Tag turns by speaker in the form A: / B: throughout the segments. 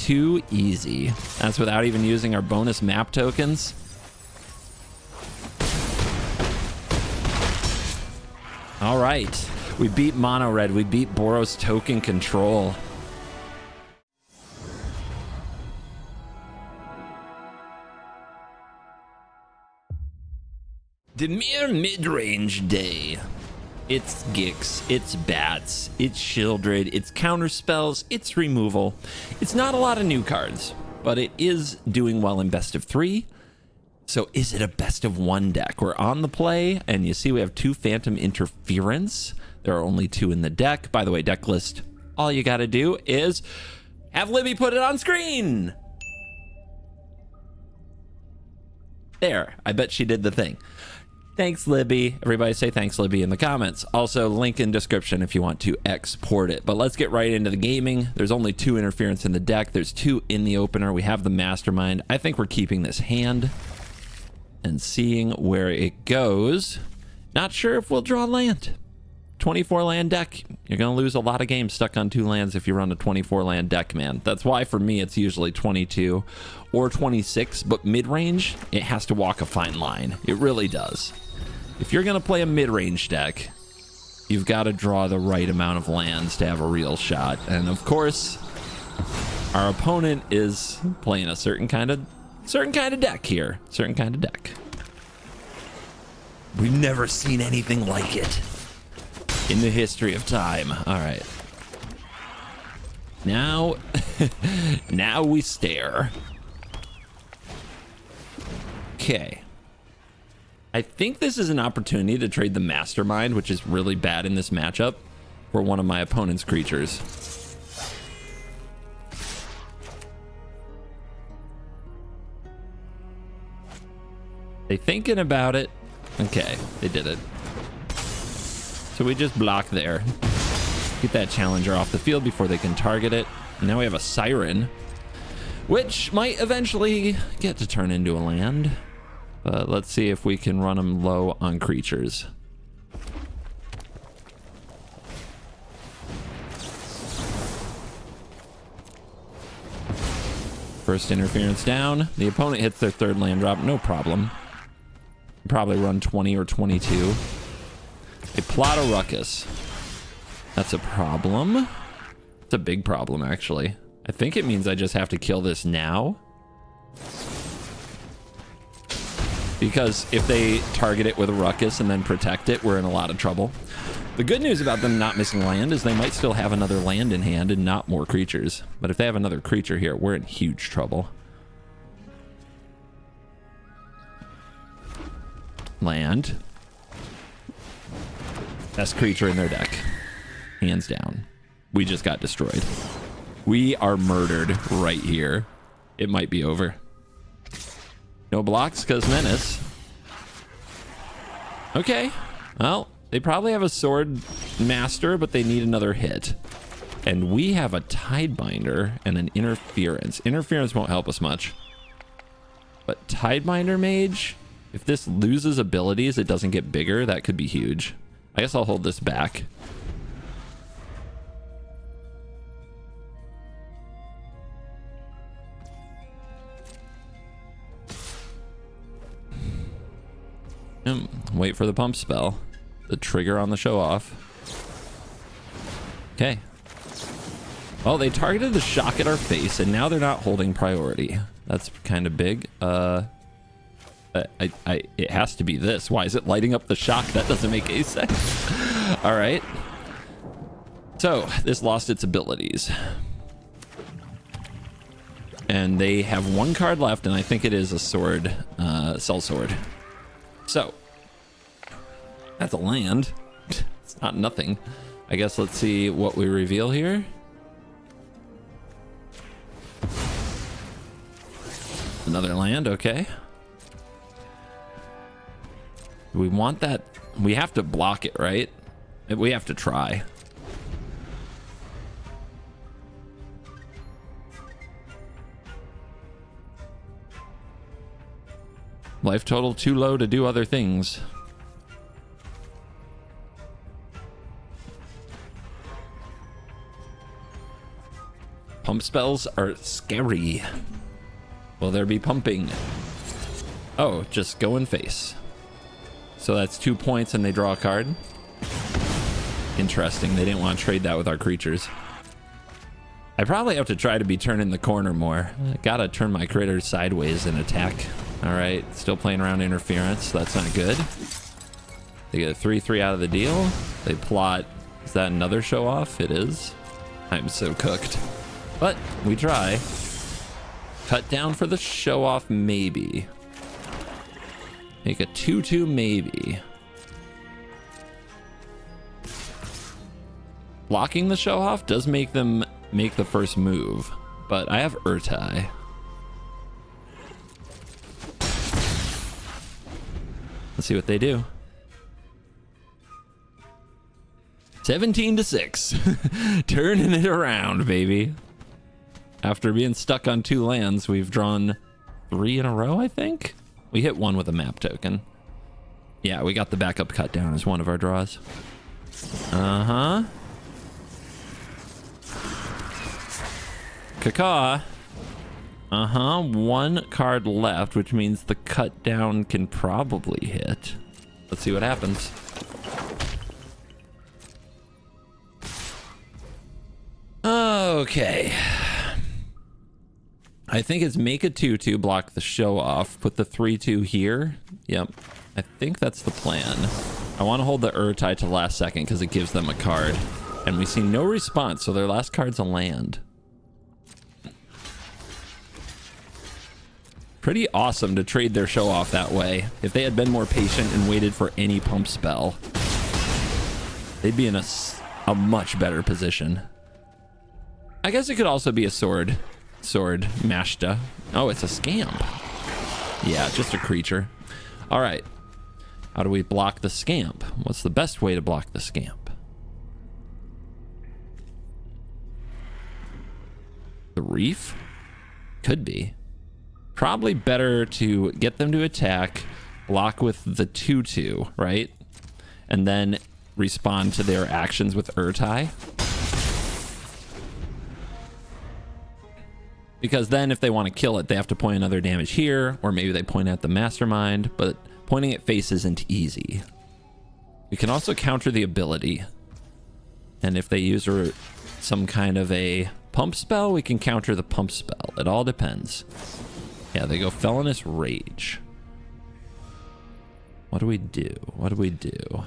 A: too easy. That's without even using our bonus map tokens. All right. We beat Mono Red. We beat Boros token control. Dimir midrange day. It's Gix, it's Bats, it's Shieldred, it's Counterspells, it's Removal. It's not a lot of new cards, but it is doing well in best of 3. So is it a best of 1 deck? We're on the play, and you see we have 2 Phantom Interference. There are only 2 in the deck. By the way, deck list, all you gotta do is have Libby put it on screen. There, I bet she did the thing. Thanks, Libby. Everybody say thanks, Libby, in the comments. Also, link in description if you want to export it. But let's get right into the gaming. There's only 2 interference in the deck. There's 2 in the opener. We have the Mastermind. I think we're keeping this hand and seeing where it goes. Not sure if we'll draw land. 24 land deck. You're going to lose a lot of games stuck on 2 lands if you run a 24 land deck, man. That's why for me it's usually 22 or 26, but mid-range, it has to walk a fine line. It really does. If you're going to play a mid-range deck, you've got to draw the right amount of lands to have a real shot. And of course, our opponent is playing a certain kind of deck here. Certain kind of deck. We've never seen anything like it in the history of time. All right. Now, now we stare. Okay. I think this is an opportunity to trade the Mastermind, which is really bad in this matchup, for one of my opponent's creatures. They thinking about it. Okay, they did it. So we just block there. Get that challenger off the field before they can target it. And now we have a Siren, which might eventually get to turn into a land. But let's see if we can run them low on creatures. First interference down. The opponent hits their 3rd land drop, no problem. Probably run 20 or 22. They plot a ruckus. That's a problem. It's a big problem, actually. I think it means I just have to kill this now. Because if they target it with a ruckus and then protect it, we're in a lot of trouble. The good news about them not missing land is they might still have another land in hand and not more creatures. But if they have another creature here, we're in huge trouble. Land. Best creature in their deck. Hands down. We just got destroyed. We are murdered right here. It might be over. No blocks because Menace. Okay. Well, they probably have a Sword Master, but they need another hit. And we have a Tidebinder and an Interference. Interference won't help us much. But Tidebinder Mage, if this loses abilities, it doesn't get bigger. That could be huge. I guess I'll hold this back. Wait for the pump spell. The trigger on the show off. Okay. Well, they targeted the shock at our face, and now they're not holding priority. That's kind of big. It has to be this. Why is it lighting up the shock? That doesn't make any sense. All right. So this lost its abilities. And they have 1 card left, and I think it is a sword, Cell Sword. So that's a land. It's not nothing. I guess let's see what we reveal here. Another land, okay. We want that. We have to block it, right? We have to try. Life total too low to do other things. Pump spells are scary. Will there be pumping? Oh, just go in face. So that's 2 points and they draw a card. Interesting. They didn't want to trade that with our creatures. I probably have to try to be turning the corner more. I gotta turn my critters sideways and attack. All right, still playing around interference. That's not good. They get a 3/3 out of the deal. They plot. Is that another show off? It is. I'm so cooked. But we try. Cut down for the show off, maybe. Make a 2/2, maybe. Blocking the show off does make them make the first move, but I have Urtai. Let's see what they do. 17-6. Turning it around, baby. After being stuck on 2 lands, we've drawn 3 in a row, I think. We hit 1 with a map token. Yeah, we got the backup cut down as one of our draws. Uh-huh. Caca. Uh-huh. 1 card left, which means the cut down can probably hit. Let's see what happens. Okay. I think it's make a 2/2, block the show off, put the 3/2 here. Yep. I think that's the plan. I want to hold the Urtai to last second because it gives them a card. And we see no response, so their last card's a land. Pretty awesome to trade their show off that way. If they had been more patient and waited for any pump spell, they'd be in a much better position. I guess it could also be a sword. Sword Mashta. Oh, it's a scamp. Yeah, just a creature. All right. How do we block the scamp? What's the best way to block the scamp? The reef? Could be. Probably better to get them to attack, block with the 2/2, right? And then respond to their actions with Urtai. Because then if they want to kill it, they have to point another damage here, or maybe they point at the mastermind, but pointing at face isn't easy. We can also counter the ability. And if they use some kind of a pump spell, we can counter the pump spell. It all depends. Yeah, they go Felonious Rage. What do we do? What do we do? I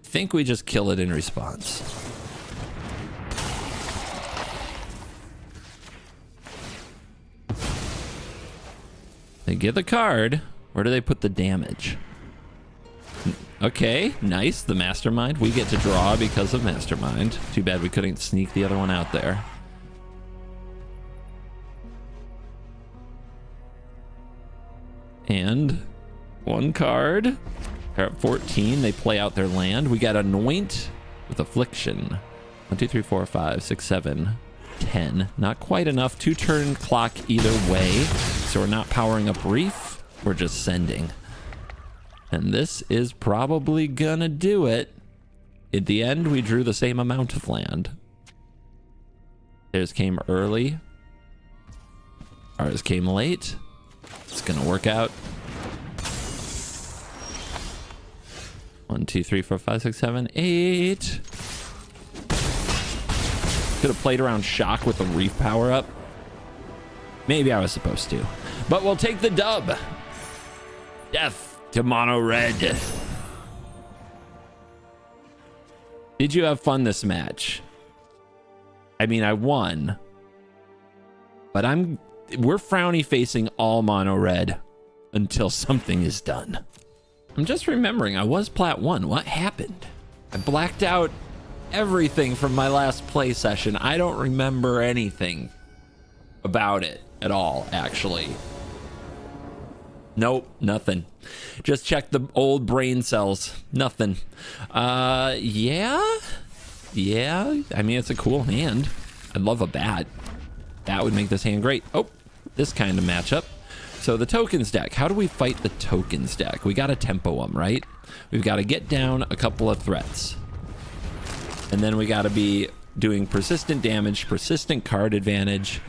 A: think we just kill it in response. They get the card. Where do they put the damage? Okay, nice. The mastermind. We get to draw because of mastermind. Too bad we couldn't sneak the other one out there. And 1 card. They're at 14. They play out their land. We got Anoint with Affliction. 1, 2, 3, 4, 5, 6, 7, 10. Not quite enough. 2-turn clock either way. So we're not powering up Reef. We're just sending. And this is probably gonna do it. At the end, we drew the same amount of land. Theirs came early. Ours came late. It's gonna work out. 1, 2, 3, 4, 5, 6, 7, 8. Could have played around Shock with the Reef power up. Maybe I was supposed to. But we'll take the dub. Death to mono red. Did you have fun this match? I mean, I won. But we're frowny facing all mono red until something is done. I'm just remembering I was plat 1. What happened? I blacked out everything from my last play session. I don't remember anything about it at all, actually. Nope, nothing. Just check the old brain cells. Nothing. Yeah. I mean, it's a cool hand. I'd love a bat. That would make this hand great. Oh, this kind of matchup. So the tokens deck. How do we fight the tokens deck? We got to tempo them, right? We've got to get down a couple of threats. And then we got to be doing persistent damage, persistent card advantage,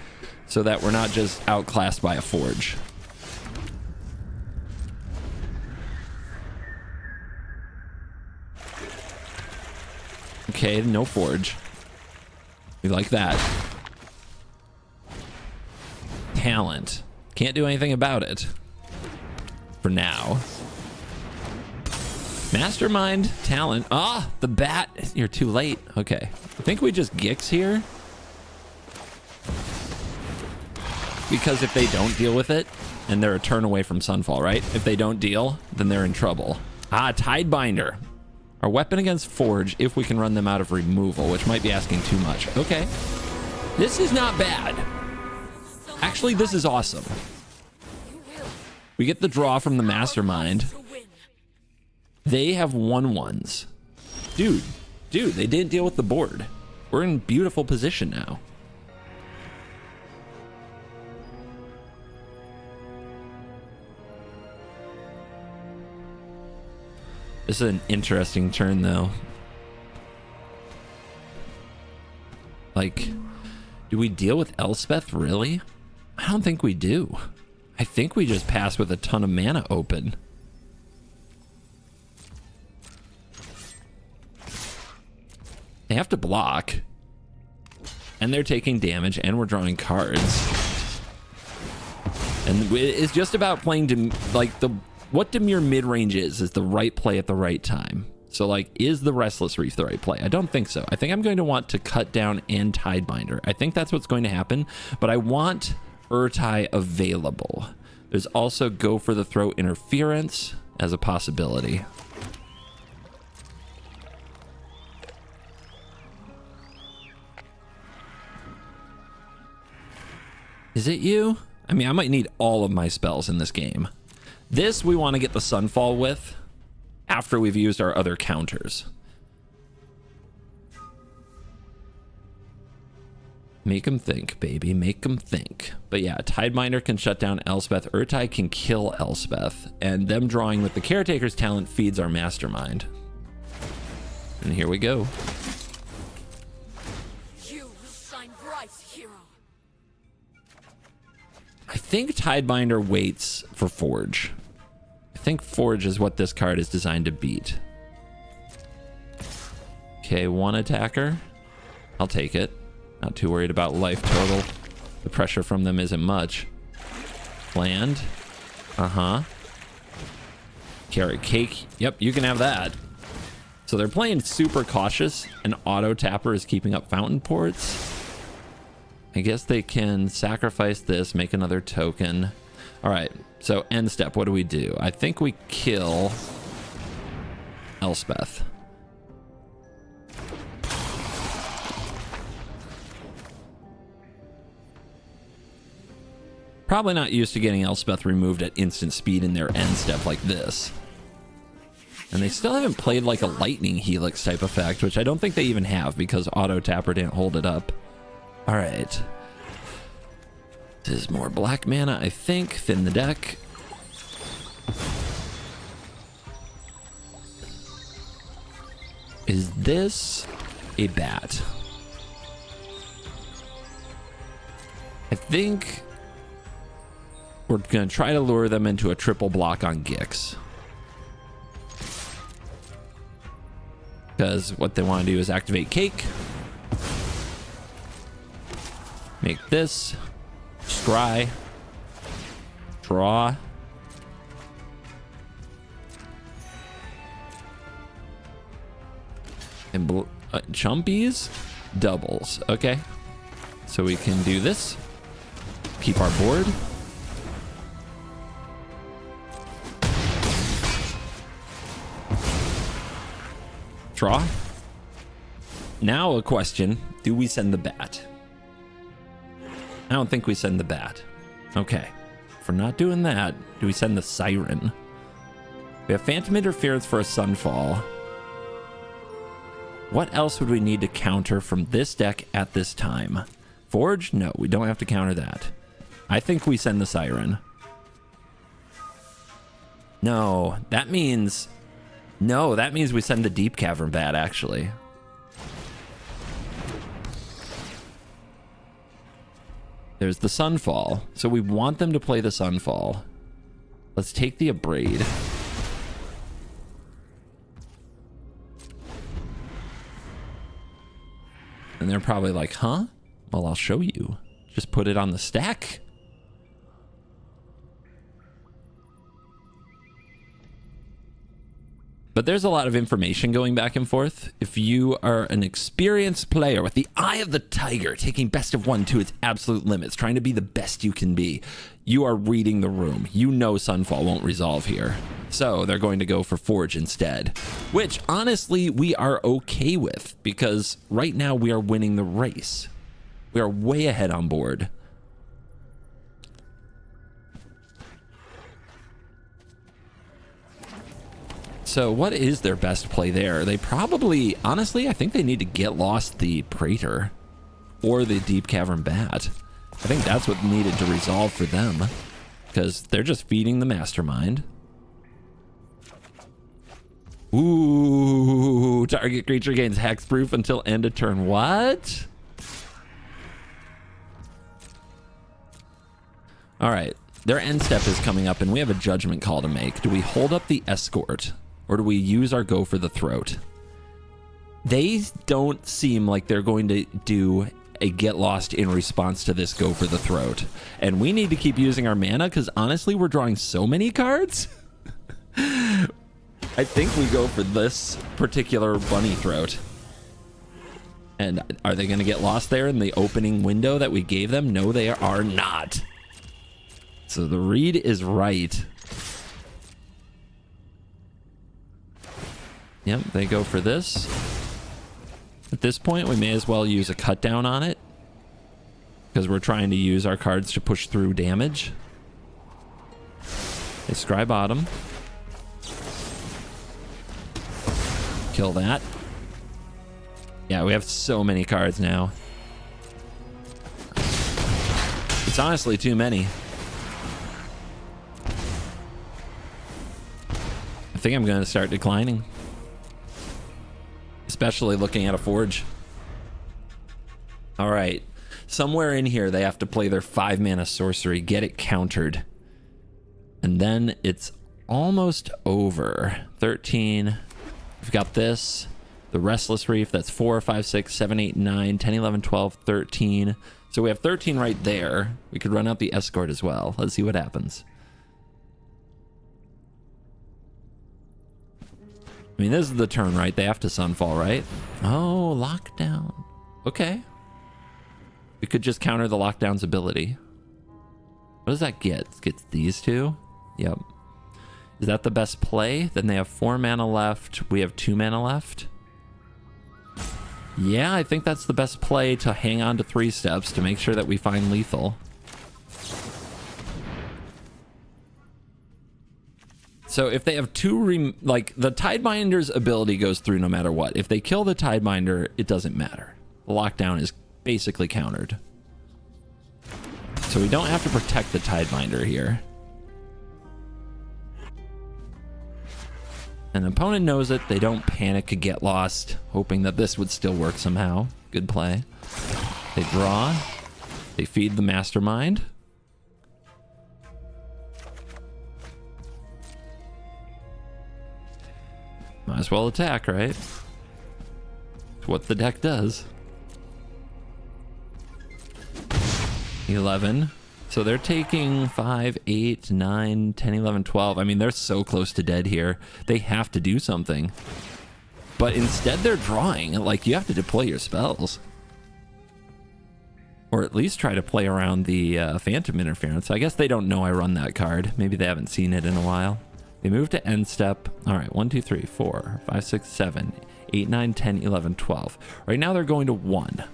A: so that we're not just outclassed by a Forge. Okay, no Forge. We like that. Talent. Can't do anything about it. For now. Mastermind, talent. Ah, the bat. You're too late. Okay. I think we just Gix here. Because if they don't deal with it, and they're a turn away from Sunfall, right? If they don't deal, then they're in trouble. Ah, Tidebinder. Our weapon against Forge, if we can run them out of removal, which might be asking too much. Okay. This is not bad. Actually, this is awesome. We get the draw from the Mastermind. They have 1/1s. Dude, they didn't deal with the board. We're in beautiful position now. This is an interesting turn, though. Like, do we deal with Elspeth, really? I don't think we do. I think we just pass with a ton of mana open. They have to block. And they're taking damage, and we're drawing cards. And it's just about playing, what Dimir mid-range is the right play at the right time. So, like, is the Restless Reef the right play? I don't think so. I think I'm going to want to cut down and Tidebinder. I think that's what's going to happen, but I want Urtai available. There's also Go for the Throat Interference as a possibility. Is it you? I mean, I might need all of my spells in this game. This we want to get the Sunfall with after we've used our other counters. Make them think, baby. Make them think. But yeah, Tidebinder can shut down Elspeth. Urtai can kill Elspeth. And them drawing with the Caretaker's talent feeds our Mastermind. And here we go. You will shine bright, hero. I think Tidebinder waits for Forge. I think Forge is what this card is designed to beat. Okay, one attacker. I'll take it. Not too worried about life total. The pressure from them isn't much. Land. Uh-huh. Carrot cake. Yep, you can have that. So they're playing super cautious, and Auto Tapper is keeping up Fountain Ports. I guess they can sacrifice this, make another token. All right, so end step, what do we do? I think we kill Elspeth. Probably not used to getting Elspeth removed at instant speed in their end step like this. And they still haven't played like a Lightning Helix type effect, which I don't think they even have because Auto Tapper didn't hold it up. All right. This is more black mana, I think. Thin the deck. Is this a bat? I think we're going to try to lure them into a triple block on Gix. Because what they want to do is activate Cake. Make this. Scry. Draw. And chumpies. Doubles. Okay. So we can do this. Keep our board. Draw. Now a question. Do we send the bat? I don't think we send the bat. Okay. If we're not doing that, do we send the Siren? We have Phantom Interference for a Sunfall. What else would we need to counter from this deck at this time? Forge? No, we don't have to counter that. I think we send the Siren. No, that means... No, that means we send the Deep Cavern Bat, actually. There's the Sunfall. So we want them to play the Sunfall. Let's take the Abrade. And they're probably like, huh? Well, I'll show you. Just put it on the stack. But there's a lot of information going back and forth. If you are an experienced player with the eye of the tiger, taking best of one to its absolute limits, trying to be the best you can be, you are reading the room. You know Sunfall won't resolve here. So they're going to go for Forge instead, which honestly we are okay with because right now we are winning the race. We are way ahead on board. So what is their best play there? They probably, honestly, I think they need to get lost the Praetor or the Deep Cavern Bat. I think that's what needed to resolve for them because they're just feeding the Mastermind. Ooh, target creature gains hexproof until end of turn. What? All right, their end step is coming up and we have a judgment call to make. Do we hold up the Escort? Or do we use our Go for the Throat? They don't seem like they're going to do a Get Lost in response to this Go for the Throat. And we need to keep using our mana because honestly, we're drawing so many cards. I think we go for this particular Bunny Throat. And are they going to get lost there in the opening window that we gave them? No, they are not. So the read is right. Yep, they go for this. At this point, we may as well use a cut down on it because we're trying to use our cards to push through damage. They scry bottom. Kill that. Yeah, we have so many cards now. It's honestly too many. I think I'm going to start declining. Especially looking at a Forge. All right. Somewhere in here, they have to play their 5-mana sorcery, get it countered. And then it's almost over. 13. We've got this. The Restless Reef, that's 4, 5, 6, 7, 8, 9, 10, 11, 12, 13. So we have 13 right there. We could run out the Escort as well. Let's see what happens. I mean, this is the turn, right? They have to Sunfall, right? Oh, lockdown. Okay. We could just counter the lockdown's ability. What does that get? It gets these two? Yep. Is that the best play? Then they have 4 mana left. We have 2 mana left. Yeah, I think that's the best play to hang on to 3 steps to make sure that we find lethal. So if they have 2, like the Tidebinder's ability goes through no matter what. If they kill the Tidebinder, it doesn't matter. The lockdown is basically countered. So we don't have to protect the Tidebinder here. An opponent knows it. They don't panic or get lost, hoping that this would still work somehow. Good play. They draw. They feed the Mastermind. Might as well attack, right? It's what the deck does. 11. So they're taking 5, 8, 9, 10, 11, 12. I mean, they're so close to dead here. They have to do something. But instead they're drawing. Like, you have to deploy your spells. Or at least try to play around the Phantom Interference. I guess they don't know I run that card. Maybe they haven't seen it in a while. They move to end step. All right, 1, 2, 3, 4, 5, 6, 7, 8, 9, 10, 11, 12. Right now they're going to 1.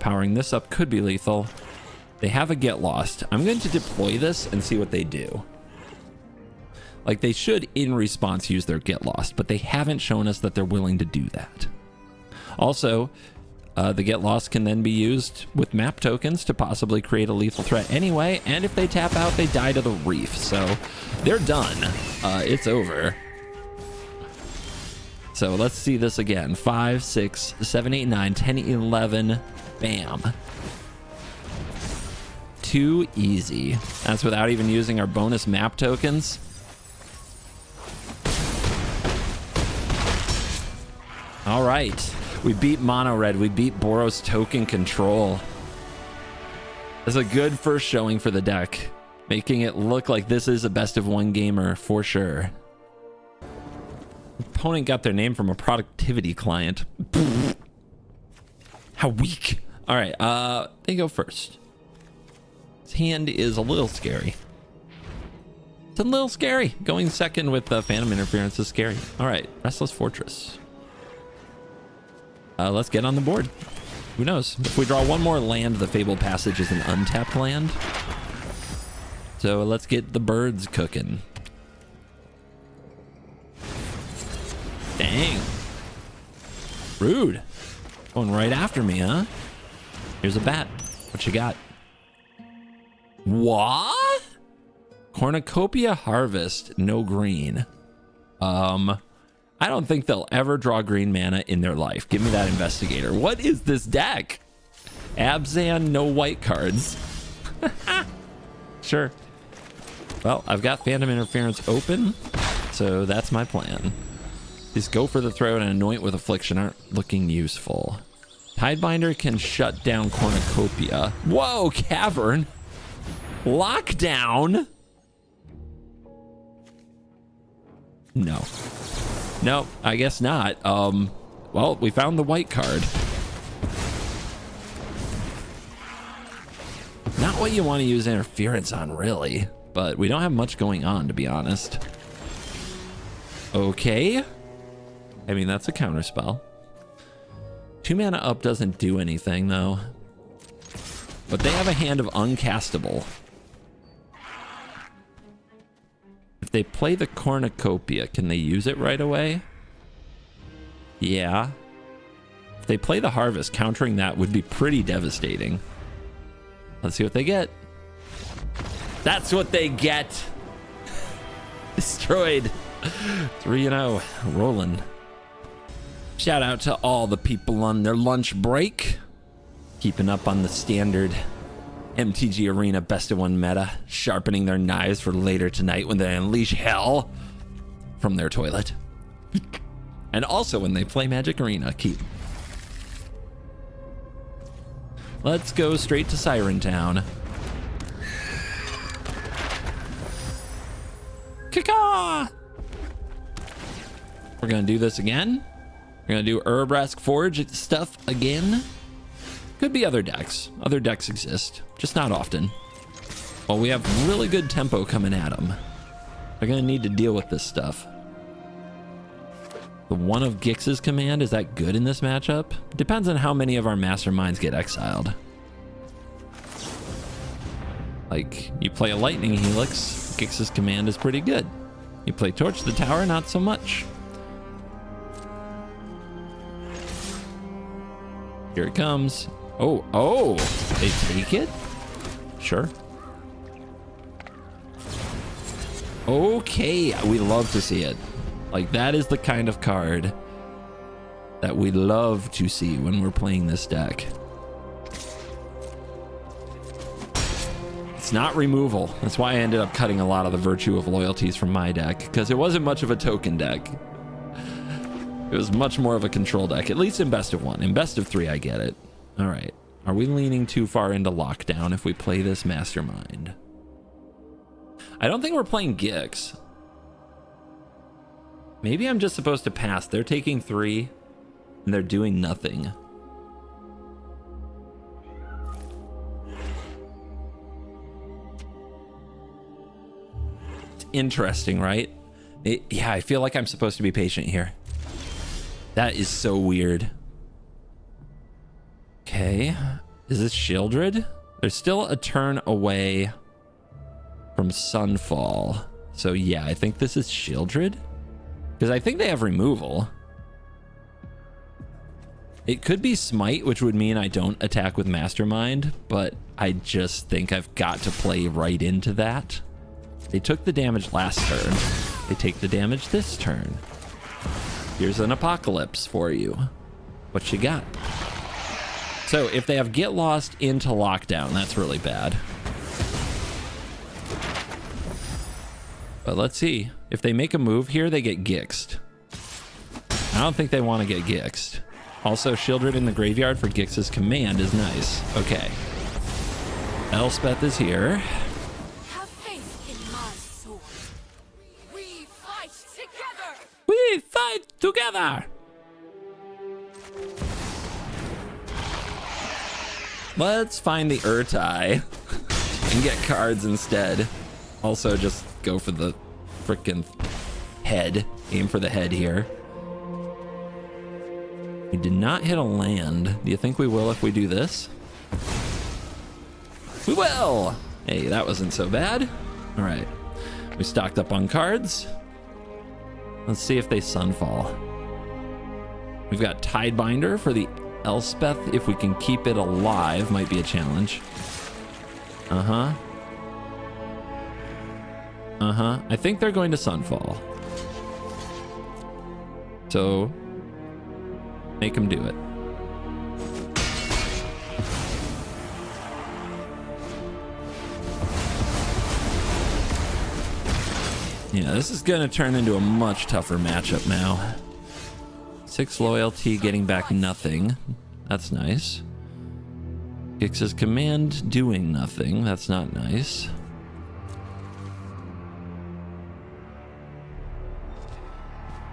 A: Powering this up could be lethal. They have a Get Lost. I'm going to deploy this and see what they do. Like, they should, in response, use their Get Lost, but they haven't shown us that they're willing to do that. Also, the Get Lost can then be used with map tokens to possibly create a lethal threat anyway, and if they tap out, they die to the Reef. So they're done. It's over. So let's see this again. 5, 6, 7, 8, 9, 10, 11. Bam. too easy. That's without even using our bonus map tokens. All right. We beat Mono Red. We beat Boros token control. That's a good first showing for the deck, making it look like this is a best of one gamer for sure. Opponent got their name from a productivity client. How weak. All right, they go first. His hand is a little scary. It's a little scary. Going second with Phantom Interference is scary. All right, Restless Fortress. Let's get on the board. Who knows? If we draw one more land, the Fabled Passage is an untapped land. So let's get the birds cooking. Dang. Rude. Going right after me, huh? Here's a bat. What you got? What? Cornucopia Harvest, no green. I don't think they'll ever draw green mana in their life. Give me that Investigator. What is this deck? Abzan, no white cards. Sure. Well, I've got Phantom Interference open, so that's my plan. These Go for the Throat and Anoint with Affliction aren't looking useful. Tidebinder can shut down Cornucopia. Whoa, Cavern. Lockdown. No. No, I guess not. Well, we found the white card. Not what you want to use interference on, really. But we don't have much going on, to be honest. Okay. I mean, that's a counterspell. 2 mana up doesn't do anything, though. But they have a hand of uncastable. If they play the Cornucopia, can they use it right away? Yeah. If they play the Harvest, countering that would be pretty devastating. Let's see what they get. That's what they get. Destroyed. 3-0. Rolling. Shout out to all the people on their lunch break. Keeping up on the standard MTG Arena best of one meta. Sharpening their knives for later tonight when they unleash hell from their toilet. And also when they play Magic Arena. Keep. Let's go straight to Siren Town. Kaka! We're gonna do this again. We're gonna do Urabrask Forge stuff again. Could be other decks. Other decks exist, just not often. Well, we have really good tempo coming at them. They're gonna need to deal with this stuff. The one of Gix's command, is that good in this matchup? Depends on how many of our masterminds get exiled. Like, you play a Lightning Helix, Gix's command is pretty good. You play Torch the Tower, not so much. Here it comes. Oh, they take it? Sure. Okay, we love to see it. Like, that is the kind of card that we love to see when we're playing this deck. It's not removal. That's why I ended up cutting a lot of the Virtue of Loyalties from my deck, because it wasn't much of a token deck. It was much more of a control deck, at least in best of one. In best of three, I get it. All right. Are we leaning too far into lockdown if we play this mastermind? I don't think we're playing Gix. Maybe I'm just supposed to pass. They're taking 3 and they're doing nothing. It's interesting, right? Yeah, I feel like I'm supposed to be patient here. That is so weird. Okay. Is this Shieldred? They're still a turn away from Sunfall. So yeah, I think this is Shieldred. Because I think they have removal. It could be Smite, which would mean I don't attack with Mastermind, but I just think I've got to play right into that. They took the damage last turn. They take the damage this turn. Here's an Apocalypse for you. What you got? So if they have Get Lost into Lockdown, that's really bad. But let's see. If they make a move here, they get Gixed. I don't think they want to get Gixed. Also, Shieldred in the graveyard for Gix's command is nice. Okay. Elspeth is here.
B: Have faith in my sword. We fight together.
A: We fight together. Let's find the Urtai and get cards instead. Also, just go for the frickin' head. Aim for the head here. We did not hit a land. Do you think we will if we do this? We will! Hey, that wasn't so bad. All right. We stocked up on cards. Let's see if they Sunfall. We've got Tidebinder for the Elspeth. If we can keep it alive, might be a challenge. Uh-huh. Uh-huh. I think they're going to Sunfall. So, make them do it. Yeah, this is going to turn into a much tougher matchup now. 6 loyalty, getting back nothing. That's nice. Gix's command doing nothing. That's not nice.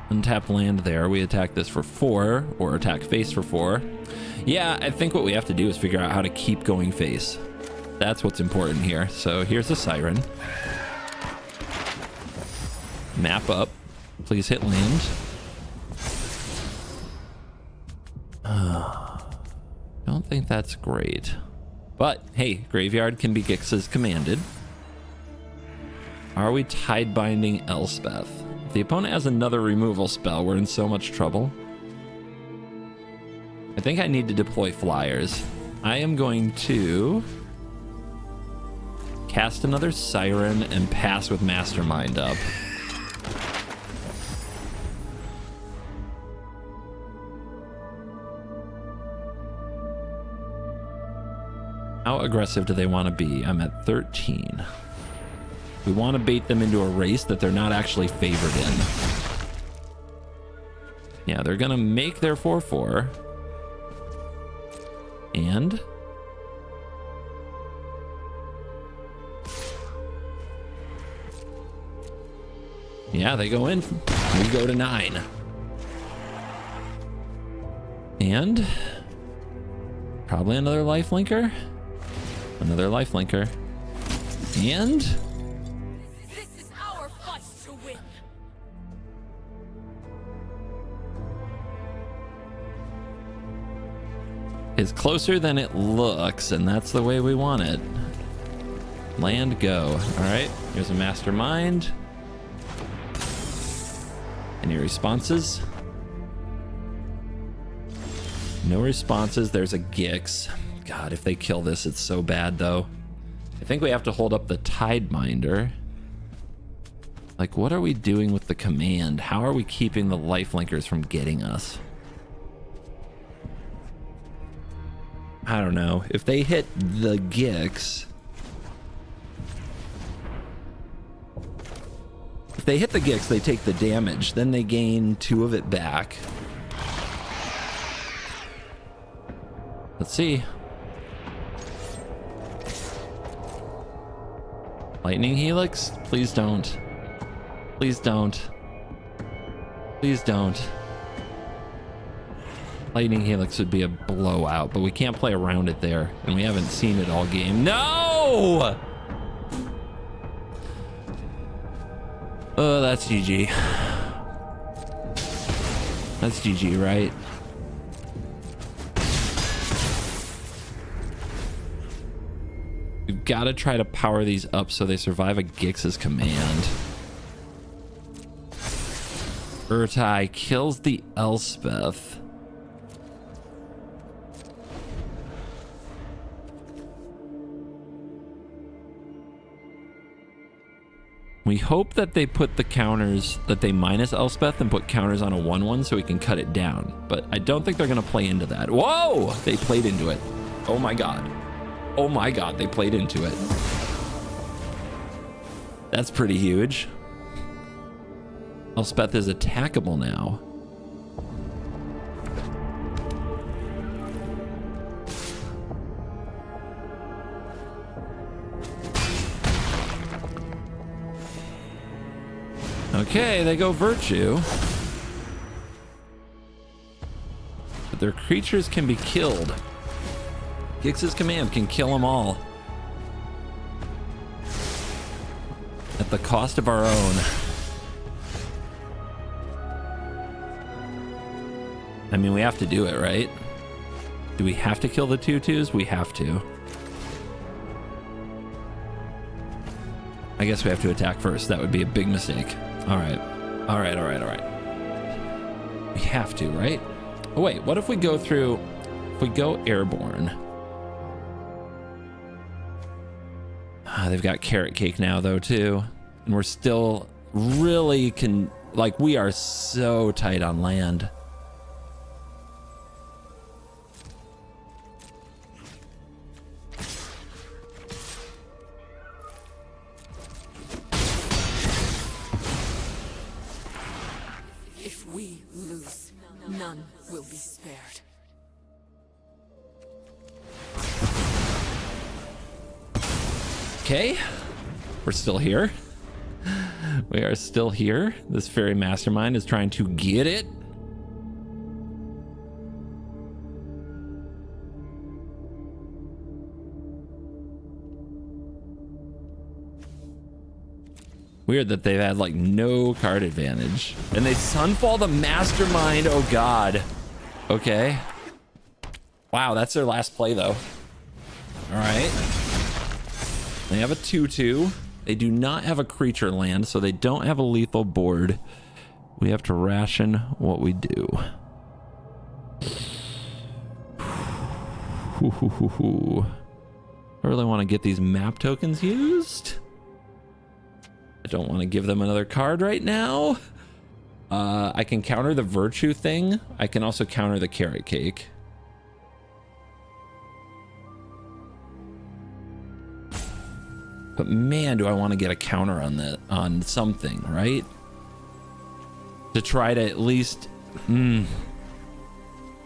A: Untap land there. We attack this for 4, or attack face for 4. Yeah, I think what we have to do is figure out how to keep going face. That's what's important here. So here's a Siren. Map up. Please hit land. Don't think that's great. But, hey, Graveyard can be Gix's commanded. Are we Tidebinding Elspeth? If the opponent has another removal spell, we're in so much trouble. I think I need to deploy flyers. I am going to cast another Siren and pass with Mastermind up. How aggressive do they want to be? I'm at 13. We want to bait them into a race that they're not actually favored in. Yeah, they're going to make their 4/4. And yeah, they go in. We go to 9. And probably another lifelinker. Another lifelinker. And
B: This is our fight to win.
A: is closer than it looks, and that's the way we want it. Land go. All right, here's a Mastermind. Any responses? No responses. There's a Gix. God, if they kill this, it's so bad, though. I think we have to hold up the Tideminder. Like, what are we doing with the command? How are we keeping the lifelinkers from getting us? I don't know. If they hit the Gix... If they hit the Gix, they take the damage. Then they gain 2 of it back. Let's see. Lightning Helix? Please don't. Please don't. Please don't. Lightning Helix would be a blowout, but we can't play around it there, and we haven't seen it all game. No! Oh, that's GG. That's GG, right? We've got to try to power these up so they survive a Gix's command. Urtai kills the Elspeth. We hope that they put the counters, that they minus Elspeth and put counters on a 1/1 so we can cut it down. But I don't think they're going to play into that. Whoa! They played into it. Oh my god. Oh my god, they played into it. That's pretty huge. Elspeth is attackable now. Okay, they go virtue. But their creatures can be killed. Gix's command can kill them all. At the cost of our own. I mean, we have to do it, right? Do we have to kill the 2/2s? We have to. I guess we have to attack first. That would be a big mistake. All right. All right, all right, all right. We have to, right? Oh, wait, what if we go through... If we go airborne... they've got carrot cake now, though, too. And we're still really like, we are so tight on land.
B: If we lose, none will be spared.
A: Okay, we're still here. We are still here. This fairy mastermind is trying to get it. Weird that they've had like no card advantage. And they Sunfall the mastermind. Oh God. Okay. Wow, that's their last play though. All right. They have a 2/2. They do not have a creature land, so they don't have a lethal board. We have to ration what we do. I really want to get these map tokens used. I don't want to give them another card right now. I can counter the virtue thing. I can also counter the carrot cake. But man, do I want to get a counter on that, on something, right? To try to at least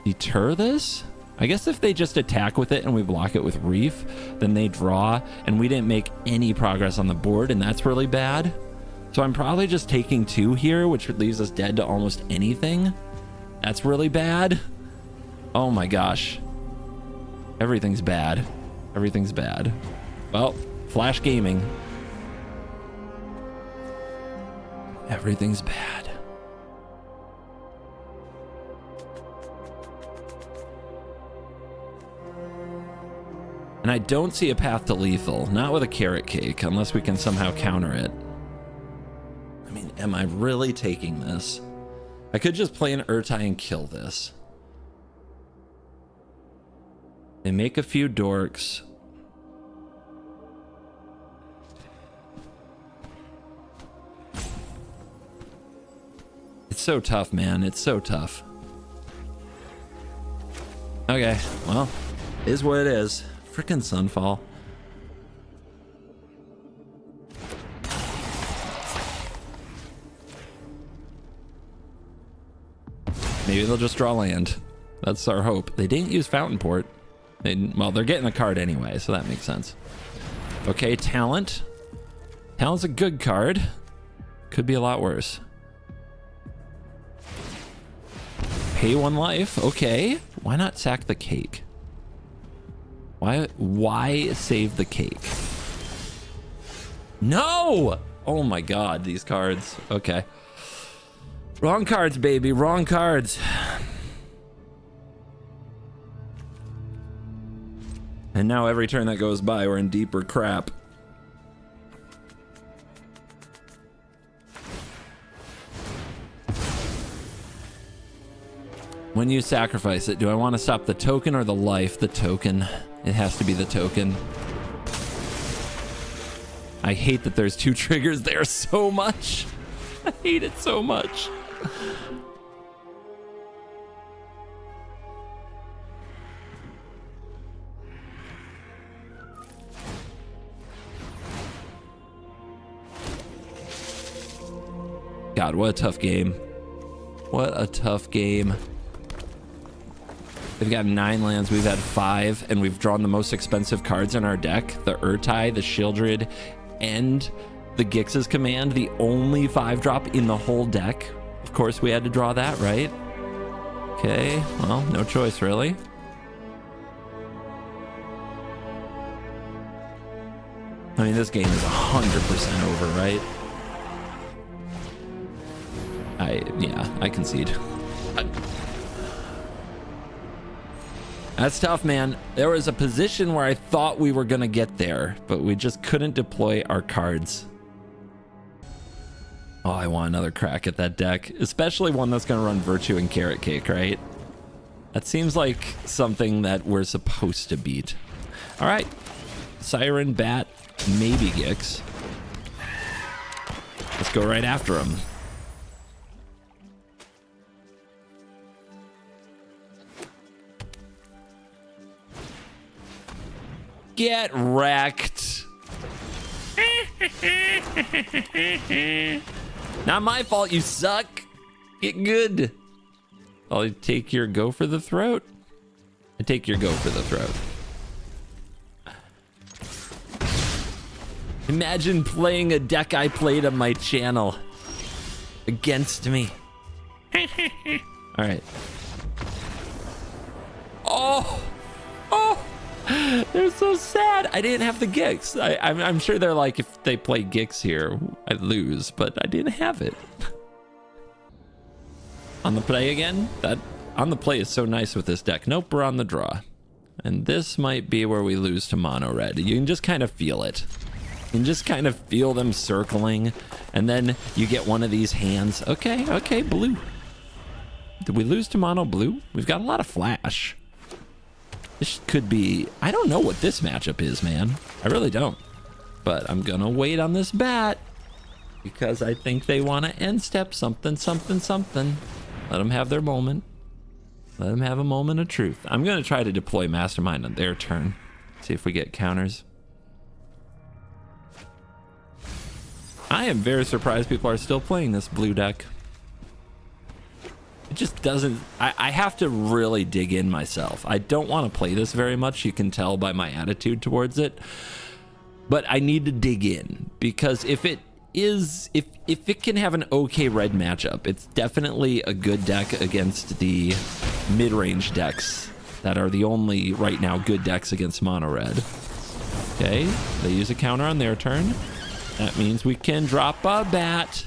A: deter this? I guess if they just attack with it and we block it with Reef, then they draw and we didn't make any progress on the board, and that's really bad. So I'm probably just taking 2 here, which leaves us dead to almost anything. That's really bad. Oh my gosh. Everything's bad. Everything's bad. Well, Flash Gaming. Everything's bad. And I don't see a path to lethal, not with a carrot cake, unless we can somehow counter it. I mean, am I really taking this? I could just play an Urtai and kill this. They make a few dorks. It's so tough, man. It's so tough. Okay, well, is what it is. Frickin' Sunfall. Maybe they'll just draw land. That's our hope. They didn't use Fountain Port. Well, they're getting a card anyway, so that makes sense. Okay, Talent. Talent's a good card. Could be a lot worse. Pay 1 life. Okay. Why not sack the cake? Why save the cake? No! Oh my god, these cards. Okay. Wrong cards, baby. Wrong cards. And now every turn that goes by, we're in deeper crap. When you sacrifice it, do I want to stop the token or the life? The token. It has to be the token. I hate that there's 2 triggers there so much. I hate it so much. God, what a tough game. What a tough game. They've got 9 lands, we've had 5, and we've drawn the most expensive cards in our deck. The Urtai, the Shieldred, and the Gix's Command, the only 5-drop in the whole deck. Of course, we had to draw that, right? Okay, well, no choice, really. I mean, this game is 100% over, right? Yeah, I concede. That's tough, man. There was a position where I thought we were going to get there, but we just couldn't deploy our cards. Oh, I want another crack at that deck, especially one that's going to run Virtue and Carrot Cake, right? That seems like something that we're supposed to beat. All right. Siren, Bat, maybe Gix. Let's go right after him. Get wrecked. Not my fault, you suck. Get good. I'll take your go for the throat. I take your go for the throat. Imagine playing a deck I played on my channel against me. All right. Oh, oh, they're so sad. I didn't have the Gix. I'm sure they're like, if they play Gix here, I'd lose, but I didn't have it. On the play again? That on the play is so nice with this deck. Nope, we're on the draw. And this might be where we lose to mono red. You can just kind of feel it. You can just kind of feel them circling, and then you get one of these hands. Okay, okay, blue. Did we lose to mono blue? We've got a lot of flash. This could be... I don't know what this matchup is, man. I really don't. But I'm gonna wait on this bat because I think they want to end step something, something, something. Let them have their moment. Let them have a moment of truth. I'm gonna try to deploy Mastermind on their turn. See if we get counters. I am very surprised people are still playing this blue deck. It just doesn't... I have to really dig in myself. I don't want to play this very much. You can tell by my attitude towards it. But I need to dig in. Because if it is... If it can have an okay red matchup, it's definitely a good deck against the mid-range decks that are the only, right now, good decks against mono red. Okay, they use a counter on their turn. That means we can drop a bat.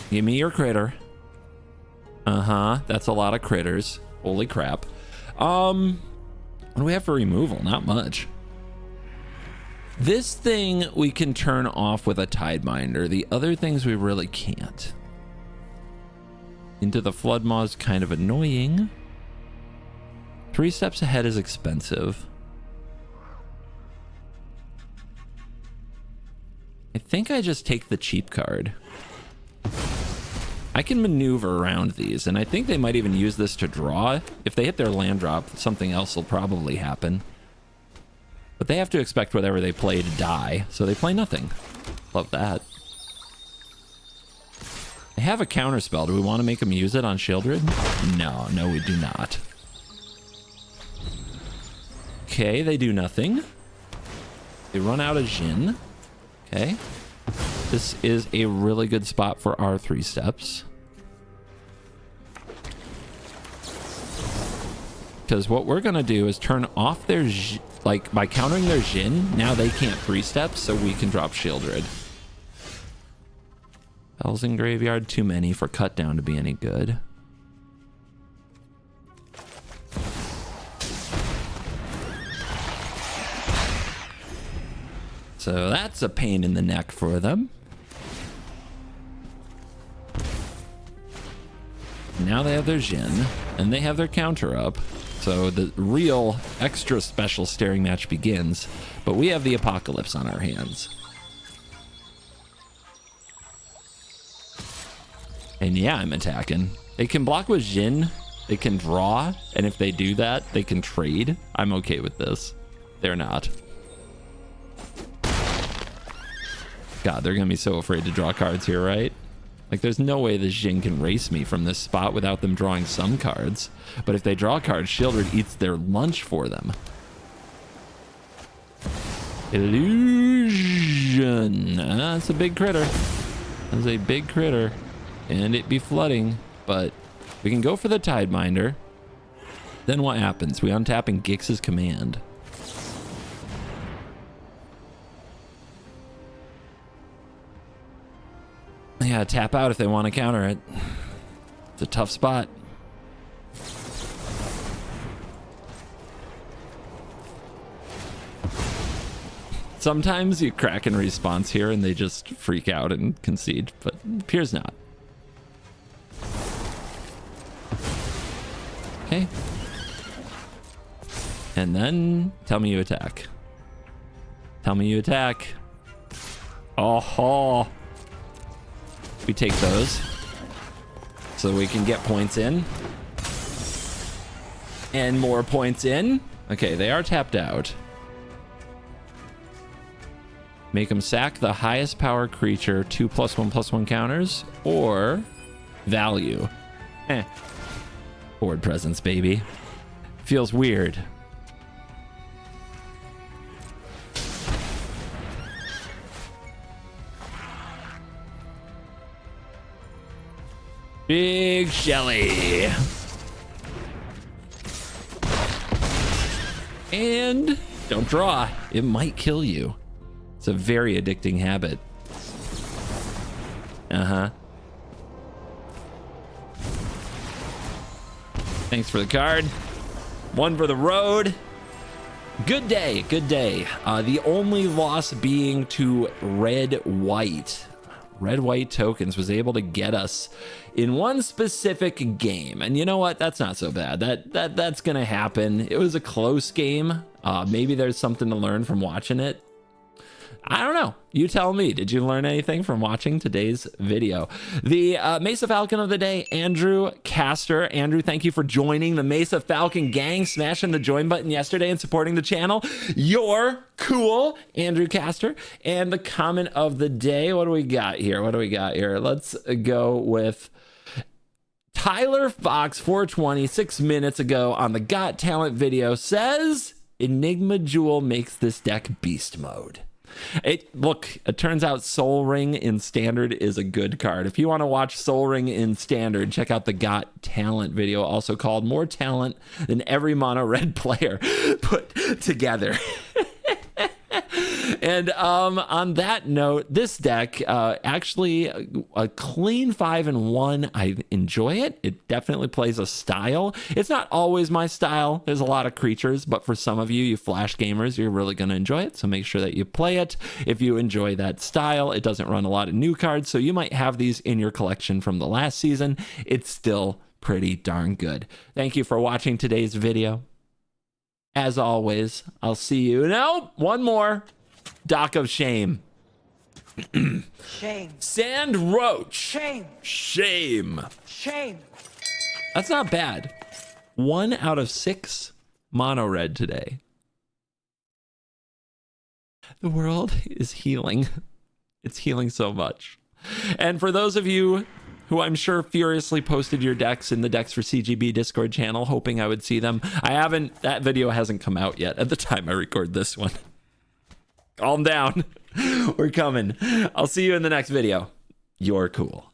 A: Give me your critter. That's a lot of critters. Holy crap. What do we have for removal? Not much. This thing we can turn off with a Tideminder. The other things we really can't. Into the Flood Maw is kind of annoying. 3 steps ahead is expensive. I think I just take the cheap card. I can maneuver around these, and I think they might even use this to draw. If they hit their land drop, something else will probably happen. But they have to expect whatever they play to die, so they play nothing. Love that. They have a counter spell. Do we want to make them use it on Shieldred? No, we do not. Okay, they do nothing. They run out of Jin. Okay. This is a really good spot for our 3 steps. Because what we're going to do is turn off their... Like, by countering their Jin, now they can't 3 steps, so we can drop Shieldred. Bells in Graveyard, too many for cut down to be any good. So that's a pain in the neck for them. Now they have their Jin, and they have their counter up. So the real extra special staring match begins, but we have the Apocalypse on our hands. And yeah, I'm attacking. They can block with Jin. They can draw. And if they do that, they can trade. I'm okay with this. They're not. God, they're going to be so afraid to draw cards here, right? Like, there's no way this Jin can race me from this spot without them drawing some cards. But if they draw cards, Shieldred eats their lunch for them. Illusion. That's a big critter. That's a big critter. And it be flooding. But we can go for the Tideminder. Then what happens? We untap in Gix's command. Yeah, tap out if they want to counter it. It's a tough spot. Sometimes you crack in response here and they just freak out and concede, but appears not. Okay. And then tell me you attack. Tell me you attack. Oh, we take those so we can get points in and more points in. Okay, they are tapped out. Make them sack the highest power creature, 2+1/+1 counters, or value. Board presence, baby. Feels weird. Big Shelly. And don't draw. It might kill you. It's a very addicting habit. Thanks for the card. One for the road. Good day, good day. The only loss being to red-white. Red-white tokens was able to get us in one specific game. And you know what? That's not so bad. That's gonna happen. It was a close game. Maybe there's something to learn from watching it. I don't know. You tell me. Did you learn anything from watching today's video? The Mesa Falcon of the day, Andrew Caster. Andrew, thank you for joining the Mesa Falcon gang, smashing the join button yesterday and supporting the channel. You're cool, Andrew Caster. And the comment of the day, what do we got here? Let's go with Tyler Fox 420 6 minutes ago on the Got Talent video says Enigma Jewel makes this deck beast mode. It turns out Soul Ring in Standard is a good card. If you want to watch Soul Ring in Standard, check out the Got Talent video, also called More Talent Than Every Mono Red Player Put Together. And on that note, this deck actually a clean 5-1. I enjoy it. It definitely plays a style. It's not always my style. There's a lot of creatures, but for some of you Flash gamers, you're really going to enjoy it. So make sure that you play it if you enjoy that style. It doesn't run a lot of new cards, so you might have these in your collection from the last season. It's still pretty darn good. Thank you for watching today's video. As always, I'll see you. No, one more. Dock of Shame.
C: Shame.
A: Sand Roach.
C: Shame.
A: Shame.
C: Shame.
A: That's not bad. 1 out of 6 mono red today. The world is healing. It's healing so much. And for those of you who I'm sure furiously posted your decks in the Decks for CGB Discord channel, hoping I would see them, I haven't. That video hasn't come out yet at the time I record this one. Calm down. We're coming. I'll see you in the next video. You're cool.